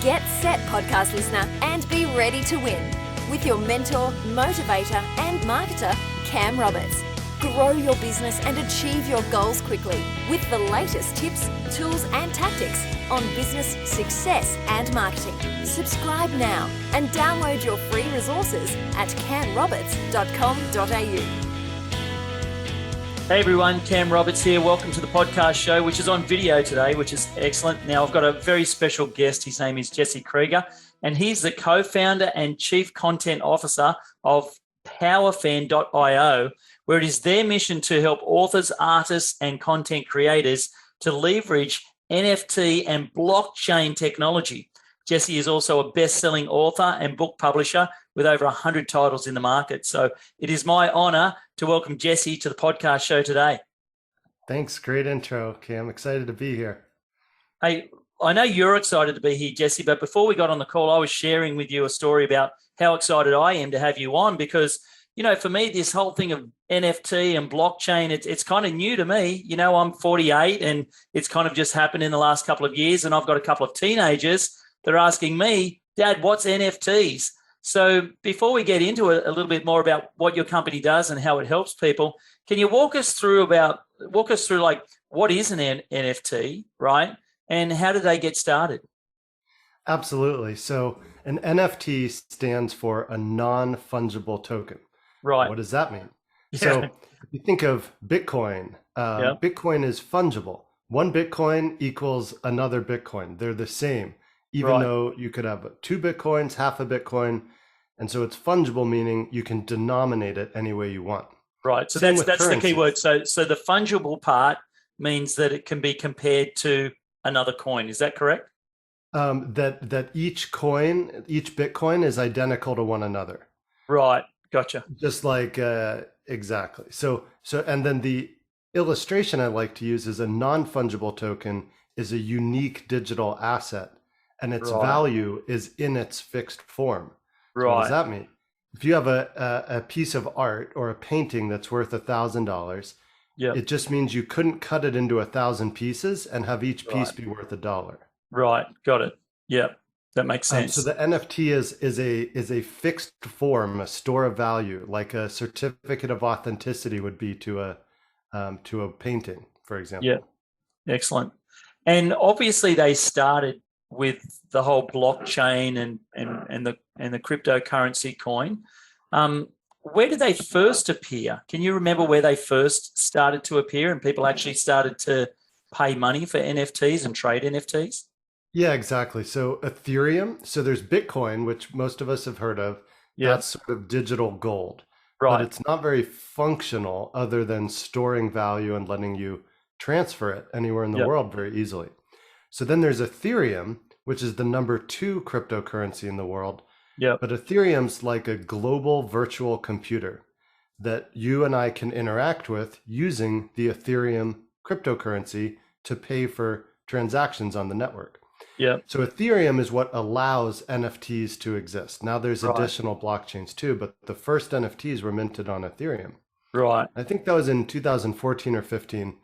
Get set, podcast listener, and be ready to win with your mentor, motivator, and marketer, Cam Roberts. Grow your business and achieve your goals quickly with the latest tips, tools, and tactics on business, success, and marketing. Subscribe now and download your free resources at camroberts.com.au. Hey everyone, Cam Roberts here. Welcome to the podcast show, which is on video today, which is excellent. Now, I've got a very special guest. His name is Jesse Krieger, and he's the co-founder and chief content officer of powerfan.io, where it is their mission to help authors, artists, and content creators to leverage NFT and blockchain technology. Jesse is also a best-selling author and book publisher with over 100 titles in the market. So it is my honor to welcome Jesse to the podcast show today. Thanks. Great intro, Cam. Excited to be here. Hey, I know you're excited to be here, Jesse, but before we got on the call, I was sharing with you a story about how excited I am to have you on because, you know, for me, this whole thing of NFT and blockchain, it's kind of new to me. You know, I'm 48 and it's kind of just happened in the last couple of years, and I've got a couple of teenagers. They're asking me, Dad, what's NFTs? So before we get into it a little bit more about what your company does and how it helps people, can you walk us through like what is an NFT, right? And how did they get started? Absolutely. So an NFT stands for a non-fungible token. Right. What does that mean? Yeah. So if you think of Bitcoin, Bitcoin is fungible. One Bitcoin equals another Bitcoin. They're the same. Even though you could have 2 Bitcoins, half a Bitcoin. And so it's fungible, meaning you can denominate it any way you want. Right. So that's the key word. So the fungible part means that it can be compared to another coin. Is that correct? That each Bitcoin is identical to one another. Right. Gotcha. Just like, exactly. So, and then the illustration I like to use is a non-fungible token is a unique digital asset. And its value is in its fixed form. So what does that mean? If you have a piece of art or a painting that's worth $1,000, it just means you couldn't cut it into 1,000 pieces and have each piece be worth $1. Right. Got it. Yeah, that makes sense. So the NFT is a fixed form, a store of value, like a certificate of authenticity would be to a painting, for example. Yeah, excellent. And obviously they started with the whole blockchain and the cryptocurrency coin. Where did they first appear? Can you remember where they first started to appear and people actually started to pay money for NFTs and trade NFTs? Yeah, exactly. So Ethereum, so there's Bitcoin, which most of us have heard of. Yeah. That's sort of digital gold. Right. But it's not very functional other than storing value and letting you transfer it anywhere in the world very easily. So then there's Ethereum, which is the number 2 cryptocurrency in the world. Yeah. But Ethereum's like a global virtual computer that you and I can interact with using the Ethereum cryptocurrency to pay for transactions on the network. Yeah. So Ethereum is what allows NFTs to exist. Now there's additional blockchains too, but the first NFTs were minted on Ethereum. Right. I think that was in 2014 or 15.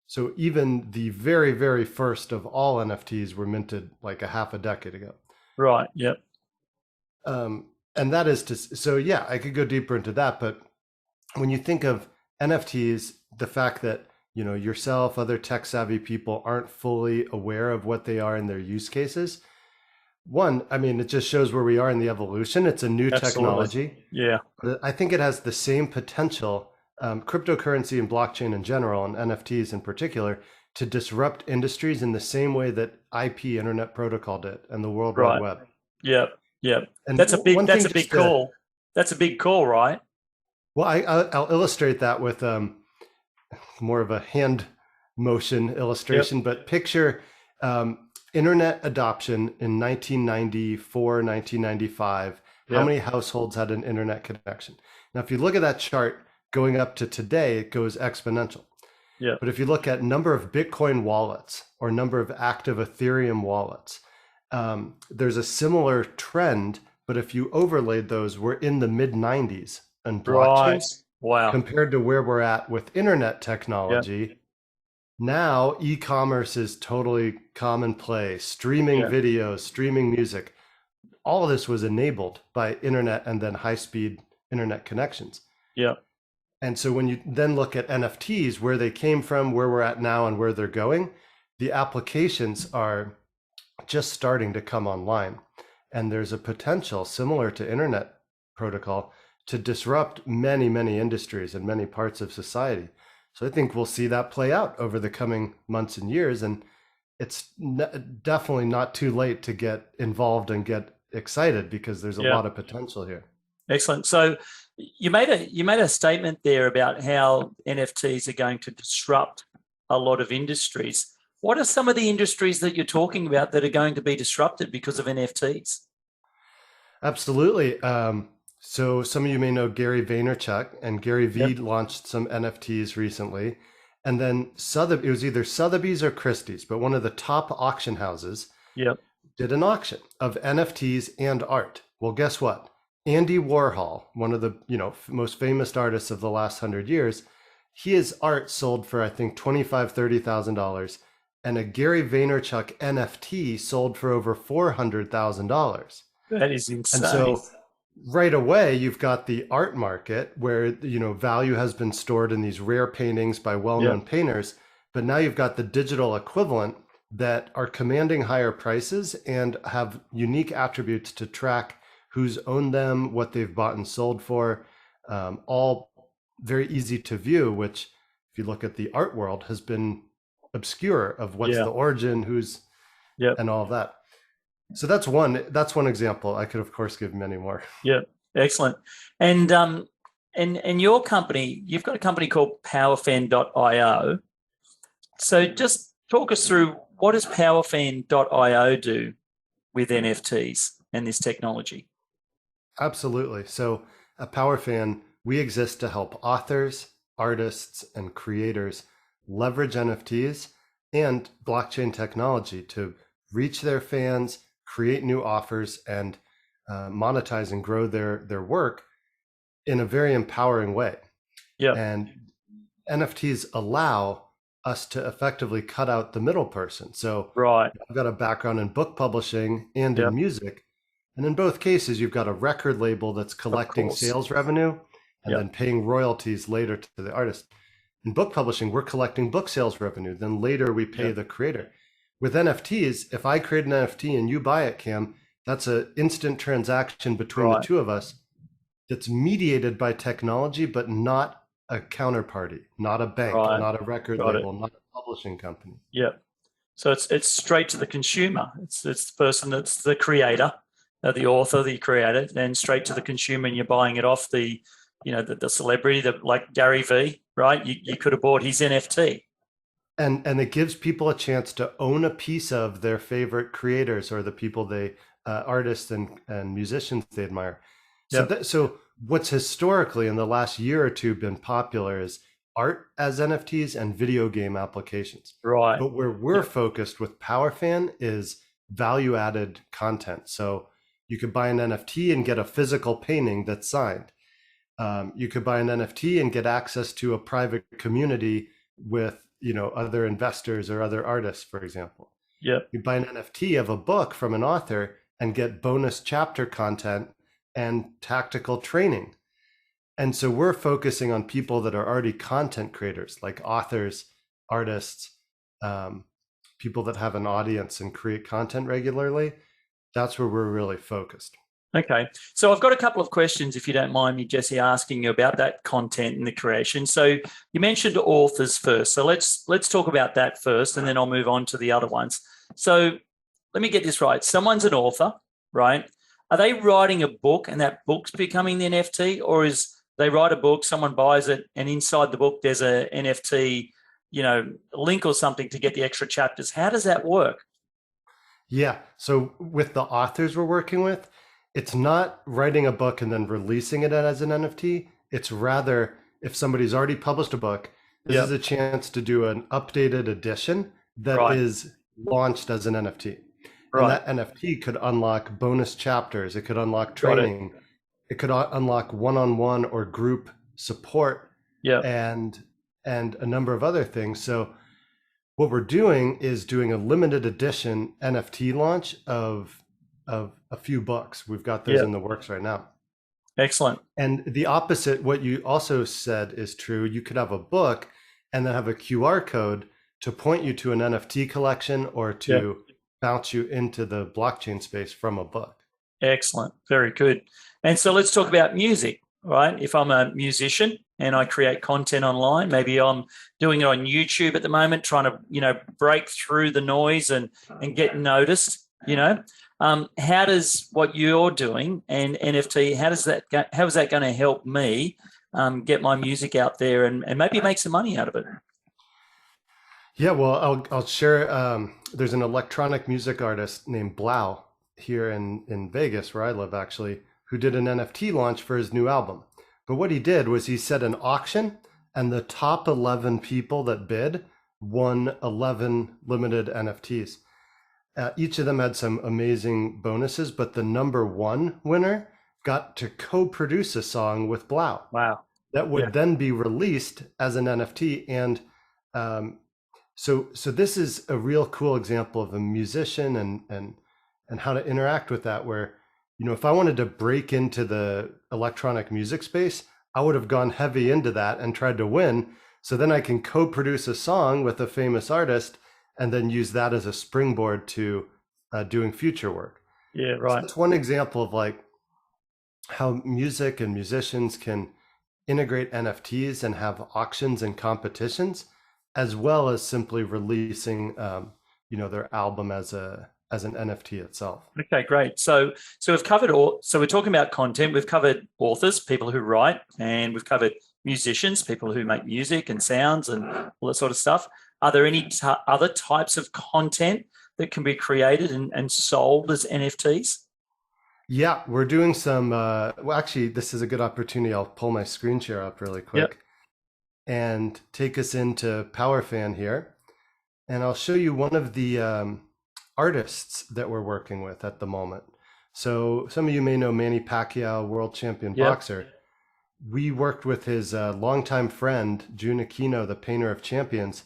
So even the very, very first of all NFTs were minted like a half a decade ago. Right. Yep. And that is I could go deeper into that. But when you think of NFTs, the fact that, you know, yourself, other tech savvy people aren't fully aware of what they are in their use cases. One, I mean, it just shows where we are in the evolution. It's a new technology. Yeah. But I think it has the same potential, cryptocurrency and blockchain in general, and NFTs in particular, to disrupt industries in the same way that IP, Internet Protocol, did, and the World Wide Web. Yeah, yeah. And that's a big call. That's a big call, right? Well, I'll illustrate that with more of a hand motion illustration, but picture internet adoption in 1994, 1995. How many households had an internet connection? Now, if you look at that chart, going up to today, it goes exponential. Yeah. But if you look at number of Bitcoin wallets or number of active Ethereum wallets, there's a similar trend. But if you overlaid those, we're in the mid 90s on blockchain. Wow. Compared to where we're at with internet technology, Now, e-commerce is totally commonplace. Streaming Yeah. videos, streaming music, all of this was enabled by internet and then high-speed internet connections. Yeah. And so when you then look at NFTs, where they came from, where we're at now, and where they're going, the applications are just starting to come online. And there's a potential similar to internet protocol to disrupt many, many industries and many parts of society. So I think we'll see that play out over the coming months and years. And it's definitely not too late to get involved and get excited, because there's a lot of potential here. Excellent. So you made a statement there about how NFTs are going to disrupt a lot of industries. What are some of the industries that you're talking about that are going to be disrupted because of NFTs? Absolutely. So some of you may know Gary Vaynerchuk, and Gary V launched some NFTs recently. And then it was either Sotheby's or Christie's, but one of the top auction houses did an auction of NFTs and art. Well, guess what? Andy Warhol, one of the most famous artists of the last 100 years, his art sold for, I think, $25,000, $30,000, and a Gary Vaynerchuk NFT sold for over $400,000. That is insane. And so right away, you've got the art market where value has been stored in these rare paintings by well-known painters, but now you've got the digital equivalent that are commanding higher prices and have unique attributes to track who's owned them, what they've bought and sold for, all very easy to view, which if you look at the art world has been obscure of what's the origin, who's, and all of that. So that's one example. I could of course give many more. Yeah, excellent. And your company, you've got a company called powerfan.io. So just talk us through, what does powerfan.io do with NFTs and this technology? Absolutely. So at PowerFan, we exist to help authors, artists, and creators leverage NFTs and blockchain technology to reach their fans, create new offers, and monetize and grow their work in a very empowering way. Yeah. And NFTs allow us to effectively cut out the middle person. So I've got a background in book publishing and in music. And in both cases, you've got a record label that's collecting sales revenue and then paying royalties later to the artist. In book publishing, we're collecting book sales revenue. Then later we pay the creator. With NFTs, if I create an NFT and you buy it, Cam, that's an instant transaction between the two of us that's mediated by technology, but not a counterparty, not a bank, not a record label, not a publishing company. Yeah. So it's straight to the consumer. It's the person that's the creator, the author, the creator, then straight to the consumer, and you're buying it off the celebrity, like Gary V, right? You could have bought his NFT. And it gives people a chance to own a piece of their favorite creators or the people artists and musicians they admire. So what's historically in the last year or two been popular is art as NFTs and video game applications. Right. But where we're focused with PowerFan is value-added content. So you could buy an NFT and get a physical painting that's signed. You could buy an NFT and get access to a private community with other investors or other artists, for example. Yeah. You buy an NFT of a book from an author and get bonus chapter content and tactical training. And so we're focusing on people that are already content creators, like authors, artists, people that have an audience and create content regularly. That's where we're really focused. Okay. So I've got a couple of questions, if you don't mind me, Jesse, asking you about that content and the creation. So you mentioned authors first. So let's talk about that first, and then I'll move on to the other ones. So let me get this right. Someone's an author, right? Are they writing a book and that book's becoming the NFT, or is they write a book, someone buys it, and inside the book there's a NFT, link or something to get the extra chapters? How does that work? Yeah. So with the authors we're working with, it's not writing a book and then releasing it as an NFT. It's rather, if somebody's already published a book, this is a chance to do an updated edition that is launched as an NFT. And that NFT could unlock bonus chapters. It could unlock training. It could unlock one-on-one or group support and a number of other things. So What we're doing is doing a limited edition NFT launch of a few books. We've got those in the works right now. Excellent. And the opposite, what you also said is true. You could have a book and then have a QR code to point you to an NFT collection or to bounce you into the blockchain space from a book. Excellent. Very good. And so let's talk about music, right? If I'm a musician and I create content online, maybe I'm doing it on YouTube at the moment, trying to, break through the noise and get noticed, how does what you're doing and NFT, how is that going to help me get my music out there and maybe make some money out of it? Yeah, well, I'll share. There's an electronic music artist named Blau here in Vegas, where I live, actually, who did an NFT launch for his new album. But what he did was he set an auction, and the top 11 people that bid won 11 limited NFTs. Each of them had some amazing bonuses, but the number one winner got to co-produce a song with Blau. Wow. That would then be released as an NFT. And so this is a real cool example of a musician and how to interact with that, where, if I wanted to break into the electronic music space, I would have gone heavy into that and tried to win. So then I can co-produce a song with a famous artist and then use that as a springboard to doing future work. Yeah, right. So that's one example of like how music and musicians can integrate NFTs and have auctions and competitions, as well as simply releasing, their album as an NFT itself. Okay, great. So we've covered so we're talking about content. We've covered authors, people who write, and we've covered musicians, people who make music and sounds and all that sort of stuff. Are there any other types of content that can be created and sold as NFTs? Yeah, we're doing some, actually, this is a good opportunity. I'll pull my screen share up really quick and take us into PowerFan here. And I'll show you one of the artists that we're working with at the moment. So some of you may know Manny Pacquiao, world champion boxer. We worked with his longtime friend, Jun Aquino, the painter of champions.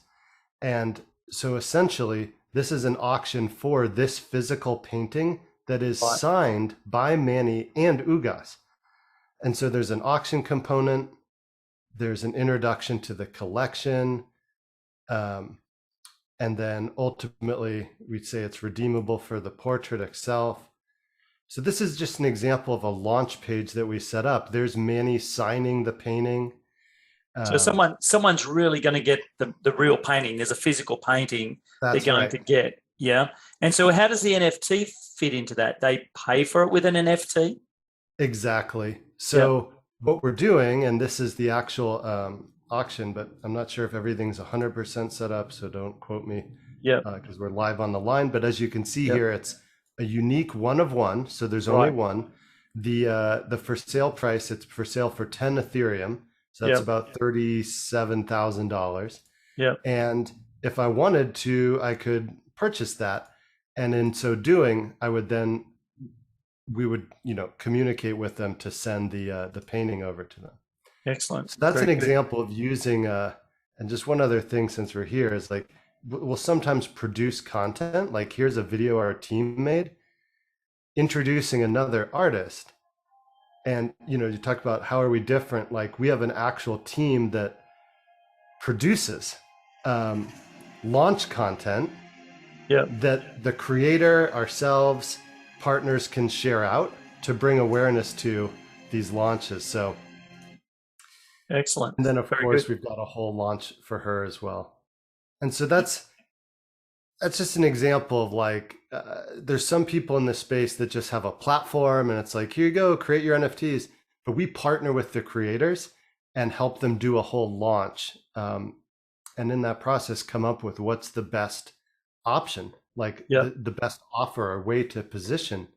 And so essentially, this is an auction for this physical painting that is signed by Manny and Ugas. And so there's an auction component, there's an introduction to the collection, and then ultimately we'd say it's redeemable for the portrait itself. So this is just an example of a launch page that we set up. There's Manny signing the painting. So someone's really going to get the real painting. There's a physical painting they're going to get. Yeah. And so how does the NFT fit into that? They pay for it with an NFT? Exactly. So what we're doing, and this is the actual auction, but I'm not sure if everything's 100% set up, so don't quote me because we're live on the line. But as you can see here, it's a unique one of one. So there's only one. The for sale price, it's for sale for 10 Ethereum. So that's about $37,000. Yeah. And if I wanted to, I could purchase that. And in so doing, we would communicate with them to send the painting over to them. Excellent. So that's an example of using, and just one other thing since we're here is like, we'll sometimes produce content. Like here's a video our team made introducing another artist. And, you talk about how are we different? Like we have an actual team that produces launch content that the creator, ourselves, partners can share out to bring awareness to these launches. So excellent. And then of course we've got a whole launch for her as well. And so that's just an example of like, there's some people in this space that just have a platform and it's like, here you go, create your NFTs. But we partner with the creators and help them do a whole launch. And in that process, come up with what's the best option, like the best offer or way to position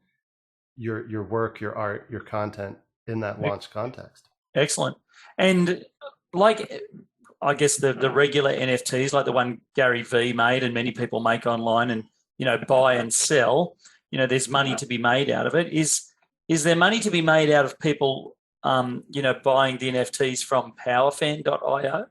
your work, your art, your content in that launch context. Excellent. And like, I guess the regular NFTs, like the one Gary V made and many people make online and, buy and sell, there's money to be made out of it. Is there money to be made out of people, buying the NFTs from powerfan.io?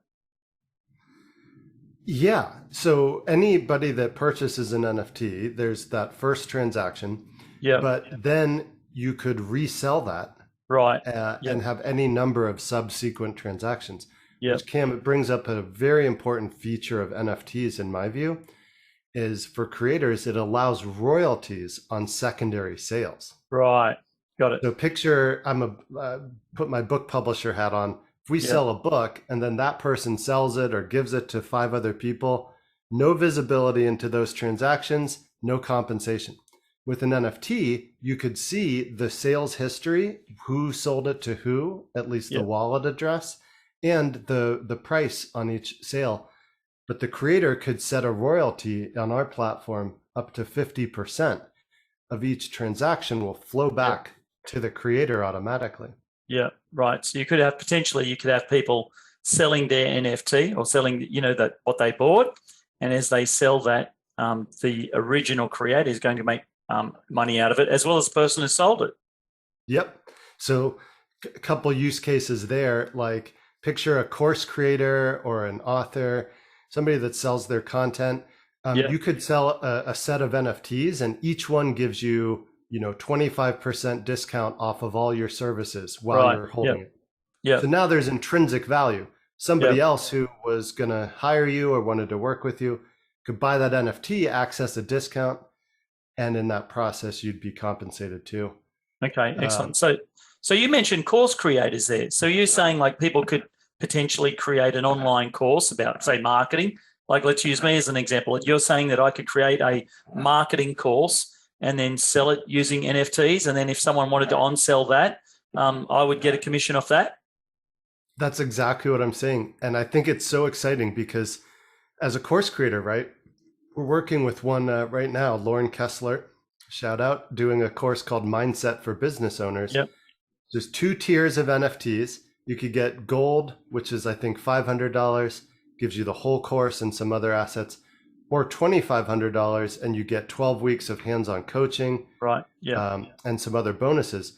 Yeah. So anybody that purchases an NFT, there's that first transaction, Yeah. but then you could resell that, Right. and have any number of subsequent transactions. Yeah. Which, Cam, it brings up a very important feature of NFTs, in my view, is for creators, it allows royalties on secondary sales. Right. Got it. So picture put my book publisher hat on. If we sell a book and then that person sells it or gives it to 5 other people, no visibility into those transactions, no compensation. With an NFT, you could see the sales history, who sold it to who, at least the wallet address, and the price on each sale. But the creator could set a royalty on our platform up to 50% of each transaction will flow back to the creator automatically. Yeah, right. So you could have people selling their NFT or selling, that what they bought, and as they sell that, the original creator is going to make money out of it, as well as the person who sold it. Yep. So a couple use cases there, like picture a course creator or an author, somebody that sells their content. You could sell a set of NFTs, and each one gives you, 25% discount off of all your services while you're holding it. Yeah. So now there's intrinsic value. Somebody else who was going to hire you or wanted to work with you could buy that NFT, access a discount, and in that process, you'd be compensated too. Okay, excellent. So you mentioned course creators there. So you're saying like people could potentially create an online course about, say, marketing. Like, let's use me as an example. You're saying that I could create a marketing course and then sell it using NFTs. And then if someone wanted to on-sell that, I would get a commission off that? That's exactly what I'm saying. And I think it's so exciting because as a course creator, right, we're working with one right now, Lauren Kessler, shout out, doing a course called Mindset for Business Owners. Yep. There's 2 tiers of NFTs. You could get gold, which is, I think, $500, gives you the whole course and some other assets, or $2,500 and you get 12 weeks of hands-on coaching, right? Yeah, and some other bonuses.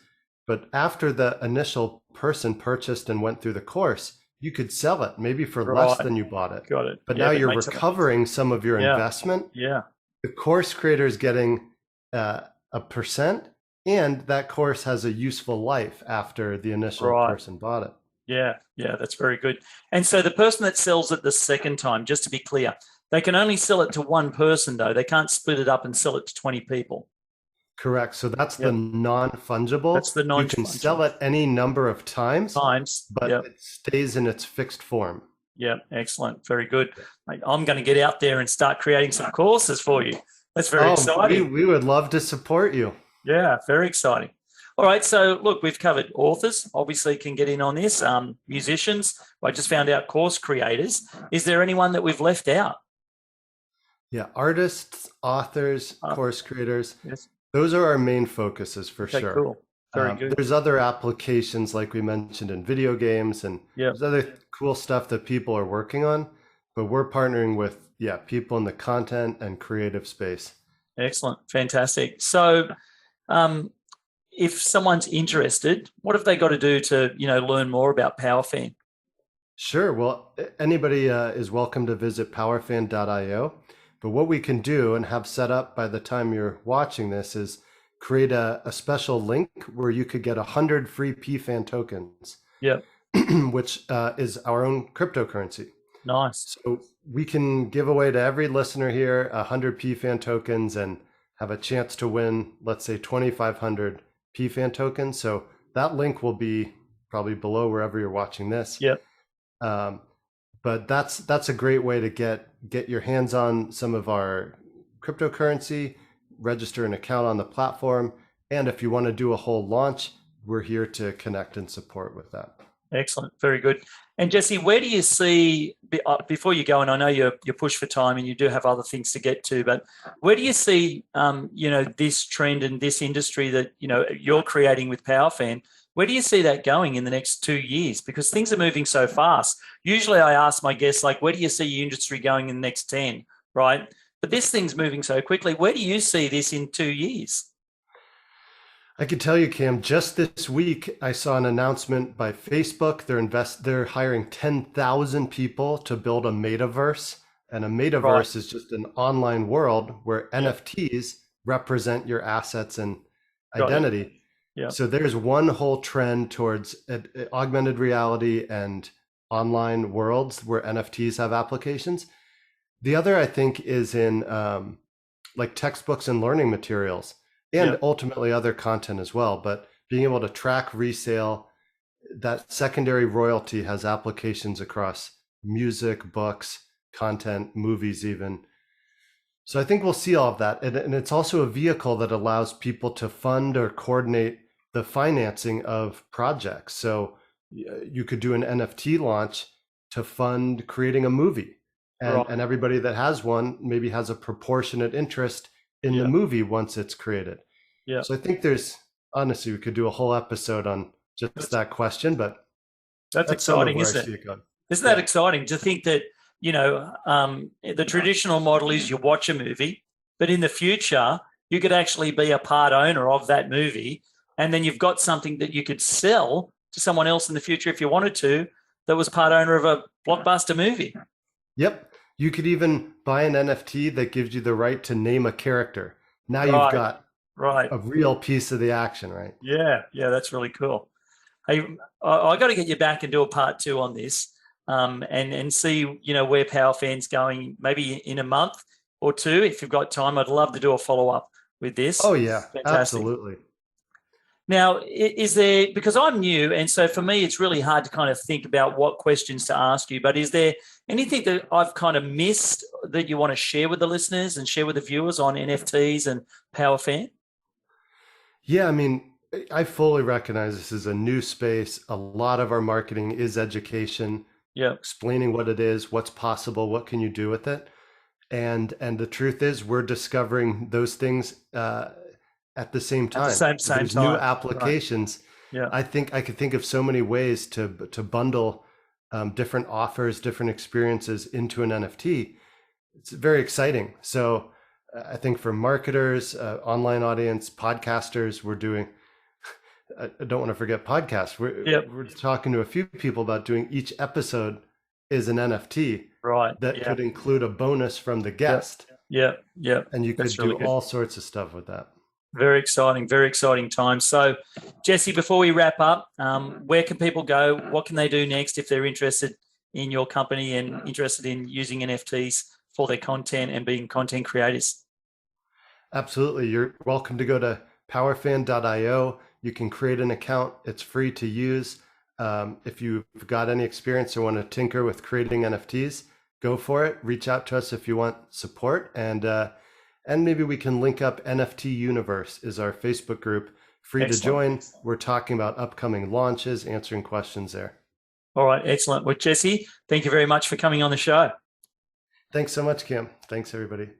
But after the initial person purchased and went through the course, you could sell it maybe for less than you bought it. Got it. But now you're recovering some of your investment. Yeah. The course creator is getting a percent, and that course has a useful life after the initial person bought it. Yeah, that's very good. And so the person that sells it the second time, just to be clear, they can only sell it to one person, though. They can't split it up and sell it to 20 people. Correct. So that's the non-fungible. That's the non-fungible. You can sell it any number of times, but it stays in its fixed form. Yeah, excellent. Very good. I'm going to get out there and start creating some courses for you. That's very exciting. We would love to support you. Yeah, very exciting. All right, so look, we've covered authors, obviously can get in on this, musicians. I just found out course creators. Is there anyone that we've left out? Yeah, artists, authors, course creators. Yes. Those are our main focuses for sure. Cool. Very good. There's other applications like we mentioned in video games, and there's other cool stuff that people are working on, but we're partnering with people in the content and creative space. Excellent. Fantastic. So if someone's interested, what have they got to do to, learn more about PowerFan? Sure. Well, anybody is welcome to visit powerfan.io. But what we can do and have set up by the time you're watching this is create a special link where you could get 100 free PFAN tokens, which is our own cryptocurrency. Nice. So we can give away to every listener here 100 PFAN tokens and have a chance to win, let's say, 2,500 PFAN tokens. So that link will be probably below wherever you're watching this. But that's a great way to get your hands on some of our cryptocurrency, register an account on the platform, and if you want to do a whole launch, we're here to connect and support with that. Excellent. Very good. And Jesse, where do you see, before you go, and I know you're pushed for time and you do have other things to get to, but where do you see, this trend in this industry that, you're creating with PowerFan, where do you see that going in the next 2 years? Because things are moving so fast. Usually I ask my guests, where do you see your industry going in the next 10, right? But this thing's moving so quickly. Where do you see this in 2 years? I can tell you, Cam, just this week, I saw an announcement by Facebook. They're hiring 10,000 people to build a metaverse And a metaverse is just an online world where NFTs represent your assets and identity. Yeah. So there's one whole trend towards augmented reality and online worlds where NFTs have applications. The other, I think, is in like textbooks and learning materials, and ultimately other content as well. But being able to track resale, that secondary royalty has applications across music, books, content, movies even. So I think we'll see all of that. And it's also a vehicle that allows people to fund or coordinate the financing of projects. So you could do an NFT launch to fund creating a movie. And everybody that has one maybe has a proportionate interest in the movie once it's created. Yeah. So I think honestly, we could do a whole episode on just that question, but that's exciting, isn't it? Isn't that exciting to think that, the traditional model is you watch a movie, but in the future, you could actually be a part owner of that movie. And then you've got something that you could sell to someone else in the future if you wanted to, that was part owner of a blockbuster movie. Yep. You could even buy an NFT that gives you the right to name a character. Now you've got a real piece of the action, right? Yeah. Yeah. That's really cool. Hey, I got to get you back and do a part 2 on this, and see, where PowerFan's going maybe in a month or 2. If you've got time, I'd love to do a follow-up with this. Oh, yeah. Fantastic. Absolutely. Now, is there, because I'm new, and so for me, it's really hard to kind of think about what questions to ask you, but is there anything that I've kind of missed that you want to share with the listeners and share with the viewers on NFTs and PowerFan? Yeah, I mean, I fully recognize this is a new space. A lot of our marketing is education, explaining what it is, what's possible, what can you do with it. And the truth is we're discovering those things at the same time. At the same There's time. New applications. Right. Yeah. I think I could think of so many ways to bundle different offers, different experiences into an NFT. It's very exciting. So I think for marketers, online audience, podcasters, we're doing, I don't want to forget podcasts. We're talking to a few people about doing each episode is an NFT that could include a bonus from the guest. Yeah. And you could do all sorts of stuff with that. Very exciting time. So, Jesse, before we wrap up, where can people go? What can they do next if they're interested in your company and interested in using NFTs for their content and being content creators? Absolutely. You're welcome to go to powerfan.io. You can create an account. It's free to use. If you've got any experience or want to tinker with creating NFTs, go for it. Reach out to us if you want support. And maybe we can link up. NFT Universe is our Facebook group. Free to join. We're talking about upcoming launches, answering questions there. All right. Excellent. Well, Jesse, thank you very much for coming on the show. Thanks so much, Kim. Thanks, everybody.